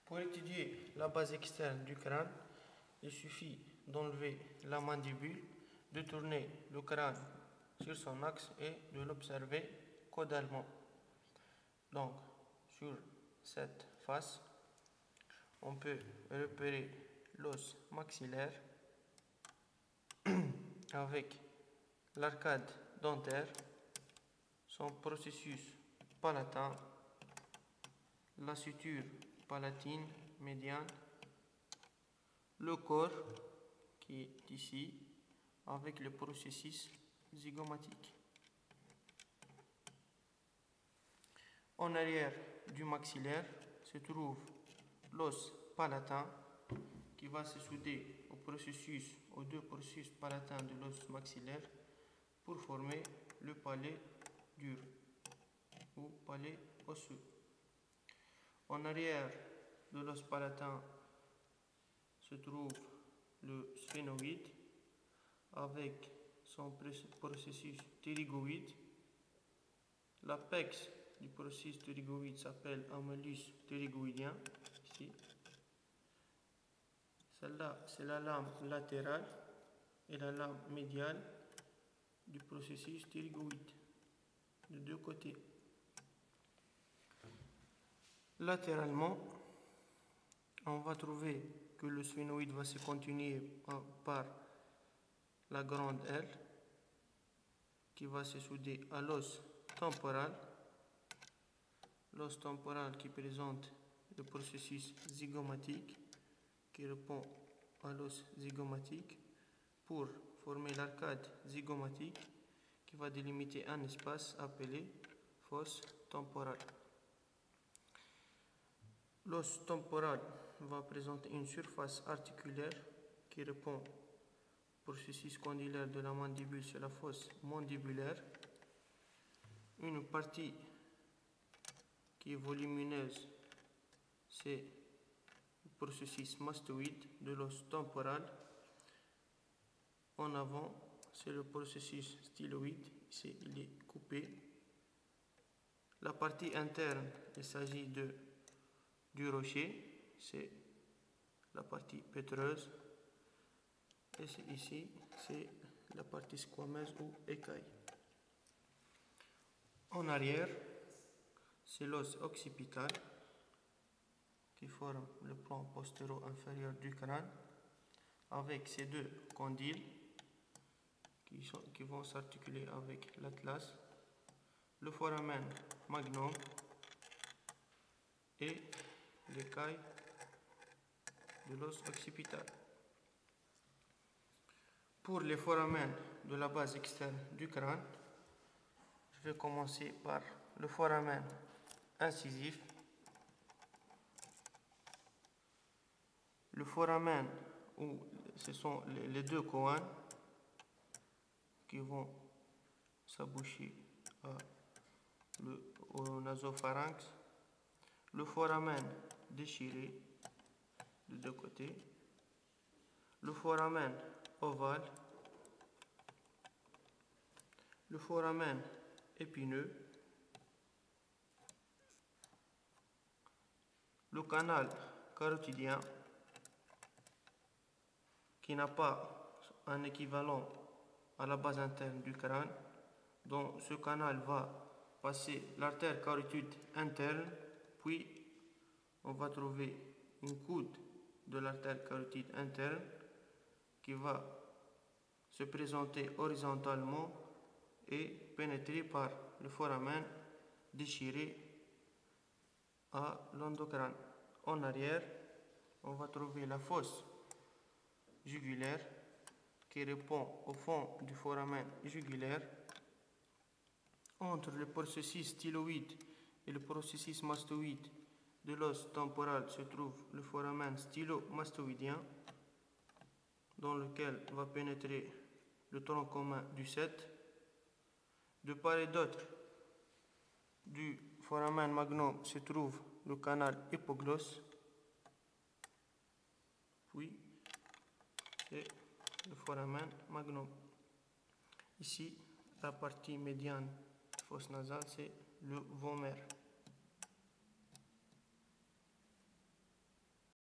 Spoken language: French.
Pour étudier la base externe du crâne, il suffit d'enlever la mandibule, de tourner le crâne sur son axe et de l'observer caudalement. Donc, sur cette face, on peut repérer l'os maxillaire avec l'arcade dentaire, son processus palatin, la suture palatine médiane, le corps qui est ici avec le processus zygomatique. En arrière du maxillaire se trouve l'os palatin qui va se souder aux deux processus palatins de l'os maxillaire pour former le palais dur ou palais osseux. En arrière de l'os palatin se trouve le sphénoïde avec son processus ptérygoïde. L'apex du processus ptérygoïde s'appelle amylus ptérygoïdien. Ici. Celle-là, c'est la lame latérale et la lame médiale du processus ptérygoïde de deux côtés. Latéralement, on va trouver que le sphénoïde va se continuer par la grande aile qui va se souder à l'os temporal. L'os temporal qui présente le processus zygomatique qui répond à l'os zygomatique pour former l'arcade zygomatique qui va délimiter un espace appelé fosse temporale. L'os temporal va présenter une surface articulaire qui répond au processus condylaire de la mandibule sur la fosse mandibulaire. Une partie qui est volumineuse, c'est le processus mastoïde de l'os temporal. En avant, c'est le processus styloïde. Ici, il est coupé. La partie interne, il s'agit du rocher, c'est la partie pétreuse. Et ici, c'est la partie squameuse ou écaille. En arrière, c'est l'os occipital qui forme le plan postéro-inférieur du crâne avec ces deux condyles qui vont s'articuler avec l'atlas, le foramen magnum et l'écaille de l'os occipital. Pour les foramens de la base externe du crâne, je vais commencer par le foramen incisif. Le foramen où ce sont les deux coins qui vont s'aboucher au nasopharynx. Le foramen déchiré de deux côtés. Le foramen ovale. Le foramen épineux. Le canal carotidien qui n'a pas un équivalent à la base interne du crâne. Dans ce canal va passer l'artère carotide interne, puis on va trouver une coude de l'artère carotide interne qui va se présenter horizontalement et pénétrer par le foramen déchiré à l'endocrâne. En arrière, on va trouver la fosse jugulaire qui répond au fond du foramen jugulaire. Entre le processus styloïde et le processus mastoïde de l'os temporal se trouve le foramen stylomastoïdien dans lequel va pénétrer le tronc commun du 7. De part et d'autre du foramen magnum se trouve le canal hypoglosse. Puis, c'est le foramen magnum. Ici, la partie médiane fosse nasale, c'est le vomer.